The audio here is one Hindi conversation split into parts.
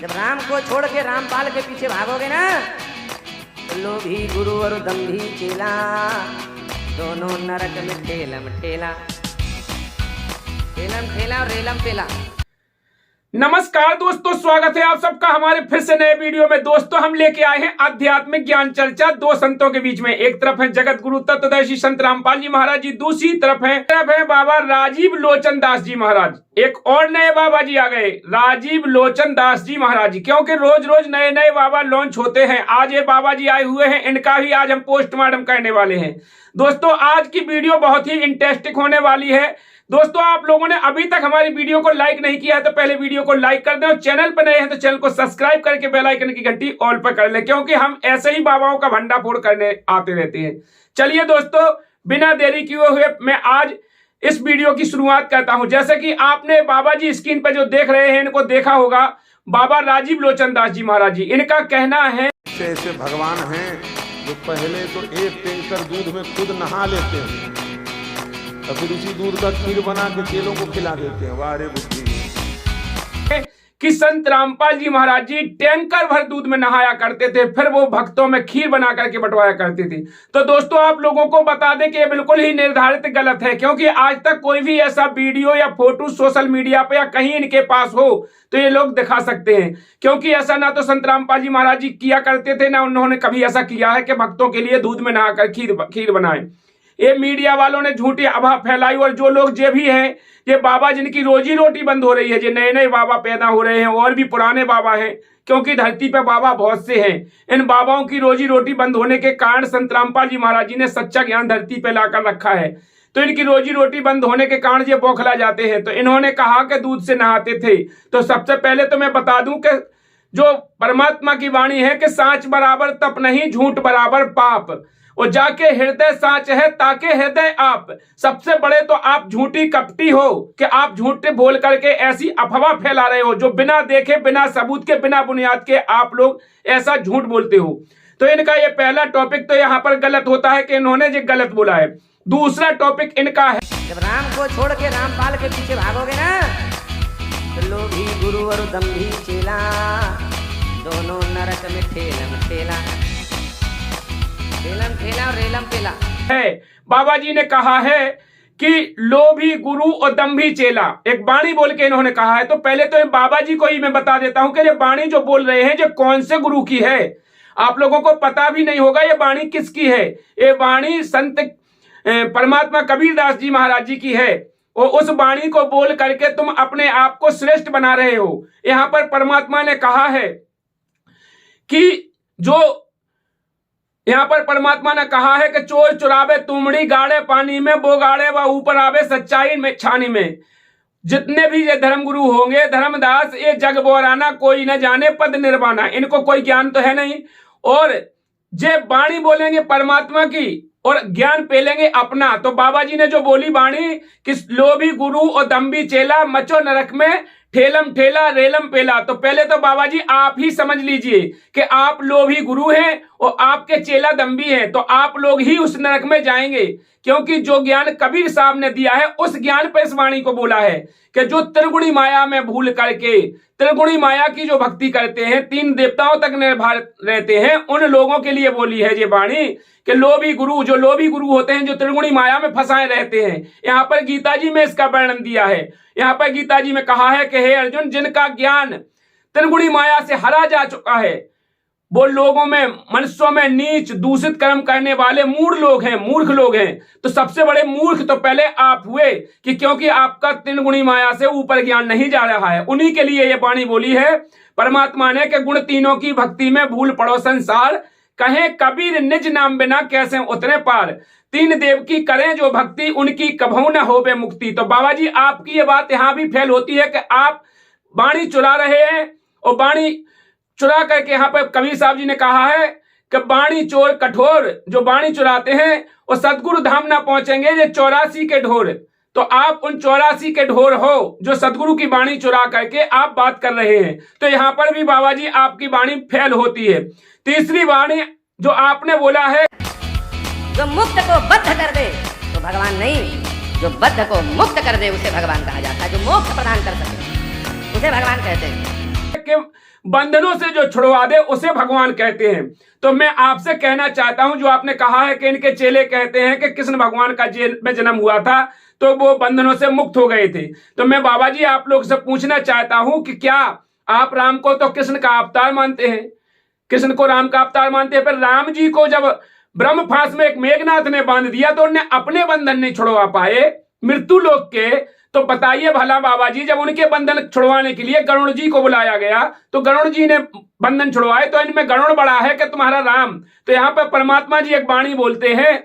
जब राम को छोड़ के रामपाल के पीछे भागोगे ना तो लोभी गुरु और दंभी चेला दोनों नरक में ठेलम ठेला और रेलम पेला। नमस्कार दोस्तों, स्वागत है आप सबका हमारे फिर से नए वीडियो में। दोस्तों हम लेके आए हैं आध्यात्मिक ज्ञान चर्चा दो संतों के बीच में। एक तरफ है जगत गुरु तत्वदर्शी संत रामपाल जी महाराज जी, दूसरी तरफ है बाबा राजीव लोचन दास जी महाराज। एक और नए बाबा जी आ गए, राजीव लोचन दास जी महाराज जी, क्योंकि रोज रोज नए नए बाबा लॉन्च होते हैं। आज ये बाबा जी आए हुए हैं, इनका भी आज हम पोस्टमार्टम करने वाले हैं। दोस्तों आज की वीडियो बहुत ही इंटरेस्टिंग होने वाली है। दोस्तों आप लोगों ने अभी तक हमारी वीडियो को लाइक नहीं किया है तो पहले वीडियो को लाइक कर दें, और चैनल पर नए हैं तो चैनल को सब्सक्राइब करके बेल आइकन की घंटी ऑल पर कर लें, क्योंकि हम ऐसे ही बाबाओं का भंडाफोड़ करने आते रहते हैं। चलिए दोस्तों बिना देरी किए हुए मैं आज इस वीडियो की शुरुआत करता हूं। जैसे कि आपने बाबा जी स्क्रीन पर जो देख रहे हैं इनको देखा होगा, बाबा राजीव लोचन दास जी महाराज जी। इनका कहना है ऐसे भगवान हैं जो पहले तो एक टैंकर दूध में खुद नहा लेते हैं और फिर उसी दूध का खीर बना के चेलों को खिला देते हैं। वाह रे बुद्धि कि संत रामपाल जी महाराज जी टैंकर भर दूध में नहाया करते थे, फिर वो भक्तों में खीर बना करके बंटवाया करते थे। तो दोस्तों आप लोगों को बता दें कि ये बिल्कुल ही निर्धारित गलत है, क्योंकि आज तक कोई भी ऐसा वीडियो या फोटो सोशल मीडिया पे या कहीं इनके पास हो तो ये लोग दिखा सकते हैं, क्योंकि ऐसा ना तो संत रामपाल जी महाराज जी किया करते थे, ना उन्होंने कभी ऐसा किया है कि भक्तों के लिए दूध में नहाकर खीर बनाए। ये मीडिया वालों ने झूठी अफवाह फैलाई, और जो लोग जे भी हैं ये बाबा जिनकी रोजी रोटी बंद हो रही है, जो नए नए बाबा पैदा हो रहे हैं और भी पुराने बाबा हैं, क्योंकि धरती पे बाबा बहुत से हैं। इन बाबाओं की रोजी रोटी बंद होने के कारण संत रामपाल जी महाराज जी ने सच्चा ज्ञान धरती पे लाकर रखा है, तो इनकी रोजी रोटी बंद होने के कारण ये बौखला जाते हैं। तो इन्होंने कहा कि दूध से नहाते थे। तो सबसे पहले तो मैं बता दूं कि जो परमात्मा की वाणी है कि सांच बराबर तप नहीं, झूठ बराबर पाप, और जाके हृदय सांच है ताके हृदय आप। सबसे बड़े तो आप झूठी कपटी हो कि आप झूठ बोल करके ऐसी अफवाह फैला रहे हो, जो बिना देखे बिना सबूत के बिना बुनियाद के आप लोग ऐसा झूठ बोलते हो। तो इनका ये पहला टॉपिक तो यहाँ पर गलत होता है कि इन्होंने ये गलत बोला है। दूसरा टॉपिक इनका है, जब राम को छोड़ के रामपाल के पीछे भागोगे ना तो लोभी गुरु और दंभी चेला दोनों नरक में ठेलम ठेला और रेलम पेला है। बाबा जी ने कहा है कि लोभी गुरु और दंभी चेला, एक वाणी बोल के इन्होंने कहा है। तो पहले तो बाबा जी को ही मैं बता देता हूं कि ये वाणी जो बोल रहे हैं जो कौन से गुरु की है। आप लोगों को पता भी नहीं होगा ये वाणी किसकी है। ये वाणी संत परमात्मा कबीरदास जी महाराज जी की है, और उस वाणी को बोल करके तुम अपने आप को श्रेष्ठ बना रहे हो। यहां पर परमात्मा ने कहा है कि यहाँ पर परमात्मा ने कहा है कि चोर चुरावे तुमड़ी गाड़े पानी में, वो गाड़े व ऊपर आवे सच्चाई में छानी में। जितने भी ये धर्मगुरु होंगे धर्मदास, ये जग बोराना कोई न जाने पद निर्वाणा, इनको कोई ज्ञान तो है नहीं, और जे वाणी बोलेंगे परमात्मा की और ज्ञान पेलेंगे अपना। तो बाबा जी ने जो बोली वाणी कि लोभी गुरु और दंभी चेला मचो नरक में ठेलम ठेला रेलम पेला। तो पहले तो बाबा जी आप ही समझ लीजिए कि आप लोभी गुरु हैं और आपके चेला दंभी हैं, तो आप लोग ही उस नरक में जाएंगे, क्योंकि जो ज्ञान कबीर साहब ने दिया है उस ज्ञान पर इस वाणी को बोला है कि जो त्रिगुणी माया में भूल करके त्रिगुणी माया की जो भक्ति करते हैं, तीन देवताओं तक निर्भर रहते हैं, उन लोगों के लिए बोली है ये वाणी कि लोभी गुरु, जो लोभी गुरु होते हैं जो त्रिगुणी माया में फंसाए रहते हैं। यहाँ पर गीता जी में इसका वर्णन दिया है। यहाँ पर गीता जी में कहा है कि हे अर्जुन, जिनका ज्ञान त्रिगुणी माया से हरा जा चुका है वो लोगों में, मनुष्यों में नीच दूषित कर्म करने वाले मूढ़ लोग हैं, मूर्ख लोग हैं। तो सबसे बड़े मूर्ख तो पहले आप हुए, कि क्योंकि आपका त्रिगुणी माया से ऊपर ज्ञान नहीं जा रहा है। उन्हीं के लिए ये वाणी बोली है परमात्मा ने कि गुण तीनों की भक्ति में भूल पड़ो संसार, कहे कबीर निज नाम बिना कैसे उतरे पार। तीन देव की करें जो भक्ति, उनकी कभू न होवे मुक्ति। तो बाबा जी आपकी ये बात यहां भी फेल होती है कि आप वाणी चुरा रहे हैं, और वाणी चुरा करके यहाँ पर कबीर साहब जी ने कहा है कि वाणी चोर कठोर, जो वाणी चुराते हैं और सदगुरु धाम ना पहुंचेंगे ये 84 के ढोर। तो आप उन 84 के ढोर हो जो सदगुरु की वाणी चुरा करके आप बात कर रहे हैं। तो यहाँ पर भी बाबा जी आपकी वाणी फेल होती है। तीसरी वाणी जो आपने बोला है, जो मुक्त को बद्ध कर दे तो भगवान नहीं, जो बद्ध को मुक्त कर दे उसे भगवान कहा जाता है। जो मोक्ष प्रदान कर सके उसे भगवान कहते हैं। के बंधनों से जो छुड़वा दे उसे भगवान कहते हैं। तो मैं आपसे कहना चाहता हूं, जो आपने कहा है कि इनके चेले कहते हैं कि कृष्ण भगवान का जेल में जन्म हुआ था तो वो बंधनों से मुक्त हो गए थे, तो मैं बाबा जी आप लोग से पूछना चाहता हूं कि क्या आप राम को तो कृष्ण का अवतार मानते हैं, कृष्ण को राम का अवतार मानते हैं, पर राम जी को जब ब्रह्म फांस में एक मेघनाथ ने बांध दिया तो उन्हें अपने बंधन नहीं छुड़वा पाए मृत्यु लोक के, तो बताइए भला बाबा जी, जब उनके बंधन छुड़वाने के लिए गरुड़ जी को बुलाया गया तो गरुड़ जी ने बंधन छुड़वाए, तो इनमें गरुड़ बड़ा है कि तुम्हारा राम। तो यहां पर परमात्मा जी एक वाणी बोलते हैं,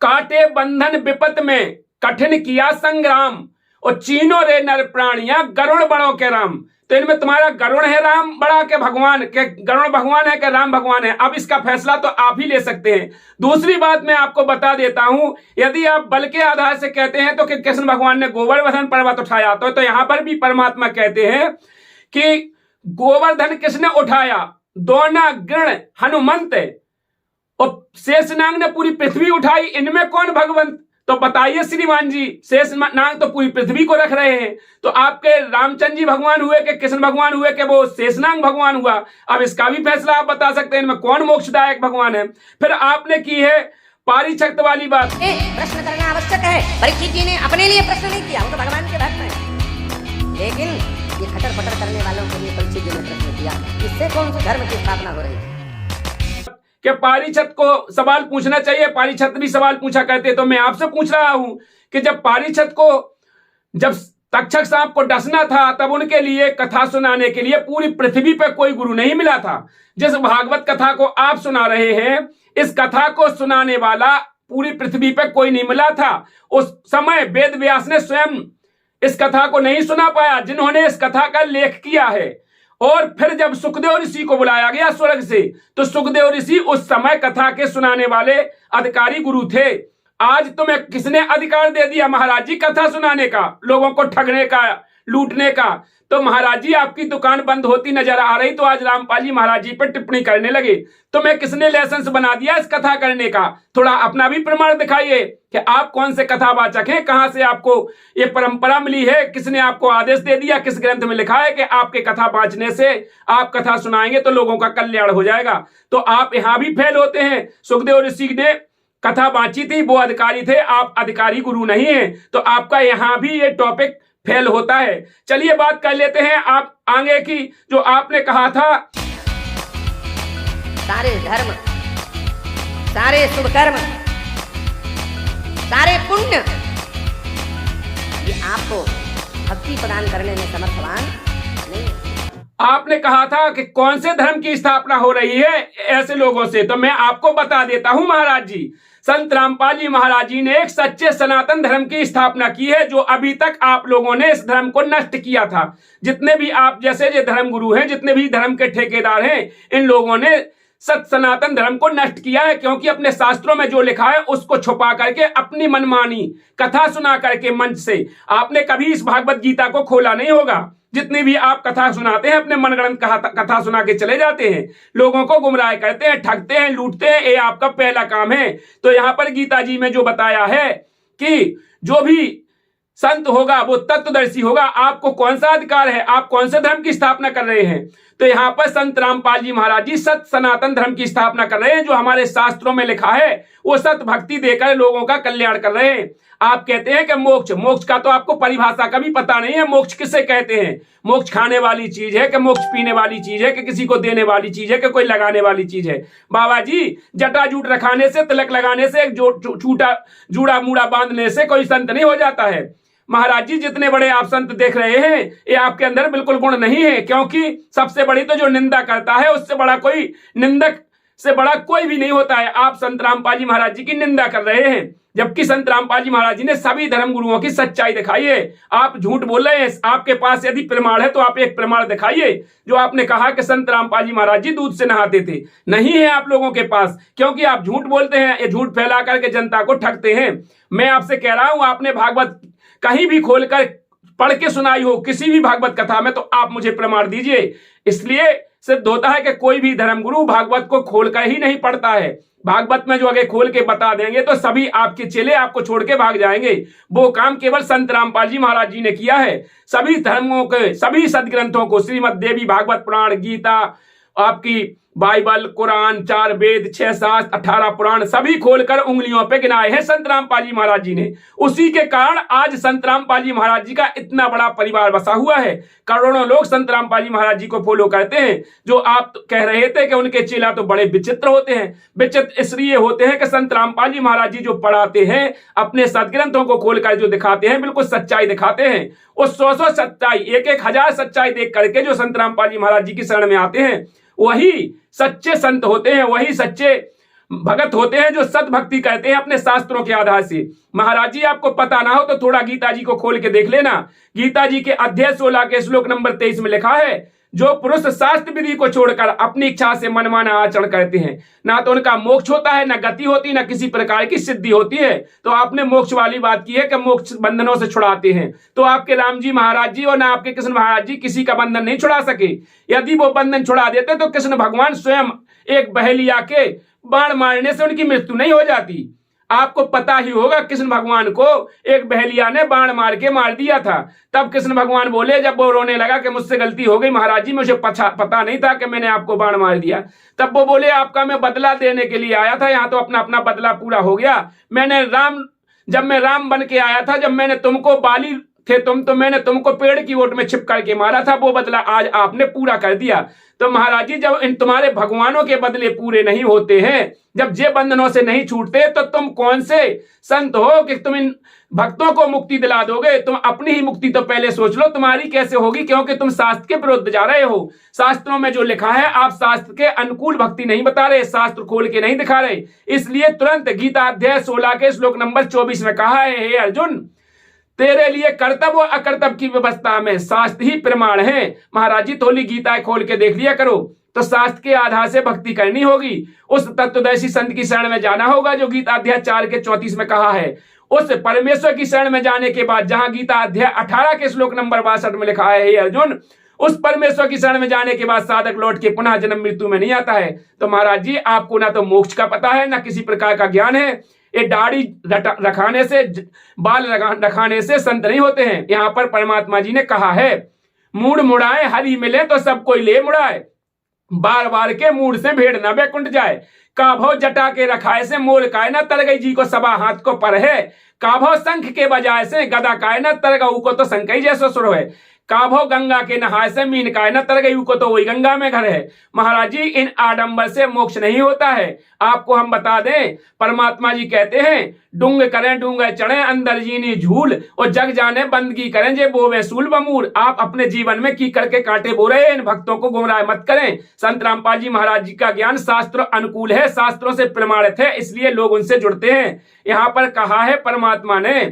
काटे बंधन विपत में कठिन किया संग्राम, और चीनो रे नर प्राणियां गरुड़ बड़ों के राम। तो इनमें तुम्हारा गरुड़ है राम बड़ा के भगवान के, गरुड़ भगवान है कि राम भगवान है? अब इसका फैसला तो आप ही ले सकते हैं। दूसरी बात मैं आपको बता देता हूं, यदि आप बल के आधार से कहते हैं तो कि कृष्ण भगवान ने गोवर्धन पर्वत उठाया, तो यहां पर भी परमात्मा कहते हैं कि गोवर्धन किसने उठाया? दोना गृण हनुमंत, और शेषनाग ने पूरी पृथ्वी उठाई, इनमें कौन भगवंत? तो बताइए श्रीमान जी, शेषनाग तो पूरी पृथ्वी को रख रहे हैं, तो आपके रामचंद्र जी भगवान हुए कि कृष्ण भगवान हुए कि वो शेषनाग भगवान हुआ? अब इसका भी फैसला आप बता सकते हैं, इनमें कौन मोक्षदायक भगवान है? फिर आपने की है पारिछक्त वाली बात। प्रश्न करना आवश्यक है। परीक्षित जी ने अपने लिए प्रश्न नहीं किया, वो तो भगवान के भक्त हैं, लेकिन ये खटर पटर करने वालों के लिए परीक्षित जी ने प्रश्न किया, इससे कौन सी धर्म की स्थापना हो रही है? कि पारिछत को सवाल पूछना चाहिए, पारिछत भी सवाल पूछा करते, तो मैं आपसे पूछ रहा हूं कि जब पारिछत को, जब तक्षक सांप को डसना था, तब उनके लिए कथा सुनाने के लिए पूरी पृथ्वी पर कोई गुरु नहीं मिला था। जिस भागवत कथा को आप सुना रहे हैं, इस कथा को सुनाने वाला पूरी पृथ्वी पर कोई नहीं मिला था। उस समय वेद व्यास ने स्वयं इस कथा को नहीं सुना पाया, जिन्होंने इस कथा का लेख किया है। और फिर जब सुखदेव ऋषि को बुलाया गया स्वर्ग से, तो सुखदेव ऋषि उस समय कथा के सुनाने वाले अधिकारी गुरु थे। आज तुम्हें किसने अधिकार दे दिया महाराज जी कथा सुनाने का, लोगों को ठगने का, लूटने का? तो महाराज जी आपकी दुकान बंद होती नजर आ रही तो आज रामपाल जी महाराज जी पर टिप्पणी करने लगे। तुम्हें किसने लाइसेंस बना दिया इस कथा करने का? थोड़ा अपना भी प्रमाण दिखाइए कि आप कौन से कथावाचक हैं, कहां से आपको ये परंपरा मिली है, किसने आपको आदेश दे दिया, किस ग्रंथ में लिखा है कि आपके कथा बांचने से, आप कथा सुनाएंगे तो लोगों का कल्याण हो जाएगा? तो आप यहां भी फेल होते हैं। सुखदेव ऋषि ने कथा बांची थी, वो अधिकारी थे, आप अधिकारी गुरु नहीं है, तो आपका यहां भी ये टॉपिक फेल होता है। चलिए बात कर लेते हैं आप आगे की, जो आपने कहा था सारे धर्म, सारे शुभ कर्म, सारे पुण्य, ये आपको भक्ति प्रदान करने में समर्थवान नहीं। आपने कहा था कि कौन से धर्म की स्थापना हो रही है ऐसे लोगों से, तो मैं आपको बता देता हूं महाराज जी, संत रामपाल जी महाराज जी ने एक सच्चे सनातन धर्म की स्थापना की है, जो अभी तक आप लोगों ने इस धर्म को नष्ट किया था। जितने भी आप जैसे जो धर्म गुरु हैं, जितने भी धर्म के ठेकेदार हैं, इन लोगों ने सत सनातन धर्म को नष्ट किया है, क्योंकि अपने शास्त्रों में जो लिखा है उसको छुपा करके अपनी मनमानी कथा सुना करके मंच से, आपने कभी इस भागवत गीता को खोला नहीं होगा। जितनी भी आप कथा सुनाते हैं, अपने मनगढ़ंत कथा सुना के चले जाते हैं, लोगों को गुमराह करते हैं, ठगते हैं, लूटते हैं, ये आपका पहला काम है। तो यहां पर गीता जी में जो बताया है कि जो भी संत होगा वो तत्वदर्शी होगा। आपको कौन सा अधिकार है, आप कौन से धर्म की स्थापना कर रहे हैं? तो यहां पर संत रामपाल जी महाराज जी सत सनातन धर्म की स्थापना कर रहे हैं, जो हमारे शास्त्रों में लिखा है वो सत भक्ति देकर लोगों का कल्याण कर रहे हैं। आप कहते हैं कि मोक्ष का तो आपको परिभाषा का भी पता नहीं है। मोक्ष किसे कहते हैं? मोक्ष खाने वाली चीज है कि मोक्ष पीने वाली चीज है कि किसी को देने वाली चीज है कि कोई लगाने वाली चीज है? बाबा जी, जटा जूट रखाने से, तिलक लगाने से, एक जूड़ा मूड़ा बांधने से कोई संत नहीं हो जाता है। महाराज जी, जितने बड़े आप संत देख रहे हैं, ये आपके अंदर बिल्कुल गुण नहीं है, क्योंकि सबसे बड़ी तो जो निंदा करता है, उससे बड़ा कोई निंदक से बड़ा कोई भी नहीं होता है। आप संत रामपाल जी महाराज जी की निंदा कर रहे हैं, जबकि संत रामपाल जी महाराज जी ने सभी धर्म गुरुओं की सच्चाई दिखाई है। आप झूठ बोल रहे हैं। आपके पास यदि प्रमाण है तो आप एक प्रमाण दिखाइए, जो आपने कहा कि संत रामपाल जी महाराज जी दूध से नहाते थे। नहीं है आप लोगों के पास, क्योंकि आप झूठ बोलते हैं, ये झूठ फैला करके जनता को ठगते हैं। मैं आपसे कह रहा हूं, आपने भागवत कहीं भी खोलकर पढ़ के सुनाई हो किसी भी भागवत कथा में, तो आप मुझे प्रमाण दीजिए। इसलिए सिद्ध होता है कि कोई भी धर्मगुरु भागवत को खोलकर ही नहीं पढ़ता है। भागवत में जो आगे खोल के बता देंगे तो सभी आपके चेले आपको छोड़ के भाग जाएंगे। वो काम केवल संत रामपाल जी महाराज जी ने किया है। सभी धर्मों के सभी सदग्रंथों को, श्रीमद् देवी भागवत पुराण, गीता, आपकी बाइबल, कुरान, 4 वेद, 6 शास्त्र, 18 पुराण सभी खोलकर उंगलियों पे गिनाए हैं संत रामपाल जी महाराज जी ने। उसी के कारण आज संत रामपाल जी महाराज जी का इतना बड़ा परिवार बसा हुआ है। करोड़ों लोग संत रामपाल जी महाराज जी को फॉलो करते हैं। जो आप कह रहे थे कि उनके चेला तो बड़े विचित्र होते हैं, विचित्र इसलिए होते हैं कि संत रामपाल जी महाराज जी जो पढ़ाते हैं, अपने सदग्रंथों को खोलकर जो दिखाते हैं, बिल्कुल सच्चाई दिखाते हैं। उस 100 सच्चाई, 1,000 सच्चाई देख करके जो संत रामपाल जी महाराज जी की शरण में आते हैं, वही सच्चे संत होते हैं, वही सच्चे भगत होते हैं जो सत भक्ति करते हैं अपने शास्त्रों के आधार से। महाराज जी आपको पता ना हो तो थोड़ा गीता जी को खोल के देख लेना। गीता जी के अध्याय 16 के श्लोक नंबर 23 में लिखा है, जो पुरुष शास्त्र विधि को छोड़कर अपनी इच्छा से मनमाना आचरण करते हैं, ना तो उनका मोक्ष होता है, ना गति होती, ना किसी प्रकार की सिद्धि होती है। तो आपने मोक्ष वाली बात की है कि मोक्ष बंधनों से छुड़ाते हैं, तो आपके राम जी महाराज जी और ना आपके कृष्ण महाराज जी किसी का बंधन नहीं छुड़ा सके। यदि वो बंधन छुड़ा देते तो कृष्ण भगवान स्वयं एक बहेलिया के बाण मारने से उनकी मृत्यु नहीं हो जाती। आपको पता ही होगा कृष्ण भगवान को एक बहेलिया ने बाण मार के मार दिया था। तब कृष्ण भगवान बोले, जब वो रोने लगा कि मुझसे गलती हो गई महाराज जी, मुझे पता नहीं था कि मैंने आपको बाण मार दिया। तब वो बोले, आपका मैं बदला देने के लिए आया था, यहाँ तो अपना अपना बदला पूरा हो गया। जब मैं राम बन के आया था, जब मैंने तुमको बाली थे तो मैंने तुमको पेड़ की ओट में छिप करके मारा था, वो बदला आज आपने पूरा कर दिया। तो महाराज जी, जब इन तुम्हारे भगवानों के बदले पूरे नहीं होते हैं, जब जे बंधनों से नहीं छूटते, तो तुम कौन से संत हो कि तुम इन भक्तों को मुक्ति दिला दोगे? तुम अपनी ही मुक्ति तो पहले सोच लो, तुम्हारी कैसे होगी, क्योंकि तुम शास्त्र के विरुद्ध जा रहे हो। शास्त्रों में जो लिखा है, आप शास्त्र के अनुकूल भक्ति नहीं बता रहे, शास्त्र खोल के नहीं दिखा रहे। इसलिए तुरंत गीता अध्याय 16 के श्लोक नंबर 24 में कहा है, हे अर्जुन, तेरे लिए कर्तव्य और अकर्तव्य की व्यवस्था में शास्त्र ही प्रमाण है। महाराज जी थोड़ी गीता खोल के देख लिया करो, तो शास्त्र के आधार से भक्ति करनी होगी। उस तत्वदर्शी संत की शरण में जाना होगा जो गीता अध्याय 4 के 34 में कहा है। उस परमेश्वर की शरण में जाने के बाद, जहां गीता अध्याय 18 के श्लोक नंबर 62 में लिखा है, हे अर्जुन, उस परमेश्वर की शरण में जाने के बाद साधक लौट के पुनः जन्म मृत्यु में नहीं आता है। तो महाराज जी, आपको ना तो मोक्ष का पता है, ना किसी प्रकार का ज्ञान है। ये दाढ़ी रखाने से, बाल रखाने से संत नहीं होते हैं। यहाँ पर परमात्मा जी ने कहा है, मूड मुड़ाए हरि मिले तो सब कोई ले मुड़ाए, बार बार के मूड से भेड़ न बैकुंठ जाए। काभो जटा के रखाए से मोर काय न तर गई जी को सबा हाथ को पर है। काभो शंख के बजाय से गदा काय न तर गऊ को तो शंकई जैसो सुर है। काभो गंगा के नहाए से मीन काय न तर गई को तो वही गंगा में घर है। महाराज जी, इन आडंबर से मोक्ष नहीं होता है। आपको हम बता दें, परमात्मा जी कहते हैं, डूंग करें डूंगे चढ़े अंदर जीनी झूल, और जग जाने बंदगी करें जे बोवे सूल बमूल। आप अपने जीवन में की करके कांटे बो रहे हैं, इन भक्तों को गुमराह मत करें। संत रामपाल जी महाराज जी का ज्ञान शास्त्र अनुकूल है, शास्त्रों से प्रमाणित है, इसलिए लोग उनसे जुड़ते हैं। यहाँ पर कहा है परमात्मा ने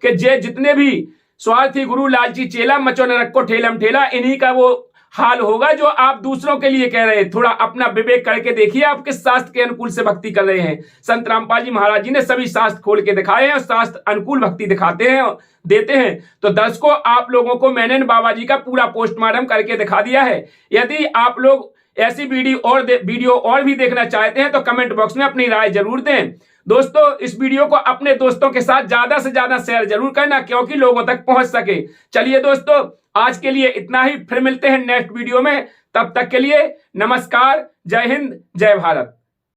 कि जे जितने भी स्वार्थी गुरु लालची चेला, मचो नरक को ठेलम ठेला, इन्हीं का वो हाल होगा जो आप दूसरों के लिए कह रहे हैं। थोड़ा अपना विवेक करके देखिए, आप किस शास्त्र के अनुकूल से भक्ति कर रहे हैं। संत रामपाल जी महाराज जी ने सभी शास्त्र खोल के दिखाए हैं और शास्त्र अनुकूल भक्ति दिखाते हैं और देते हैं। तो दर्शकों, आप लोगों को मैंने बाबा जी का पूरा पोस्टमार्टम करके दिखा दिया है। यदि आप लोग ऐसी वीडियो और भी देखना चाहते हैं तो कमेंट बॉक्स में अपनी राय जरूर दें। दोस्तों, इस वीडियो को अपने दोस्तों के साथ ज्यादा से ज्यादा शेयर जरूर करना, क्योंकि लोगों तक पहुंच सके। चलिए दोस्तों, आज के लिए इतना ही, फिर मिलते हैं नेक्स्ट वीडियो में। तब तक के लिए नमस्कार, जय हिंद, जय भारत।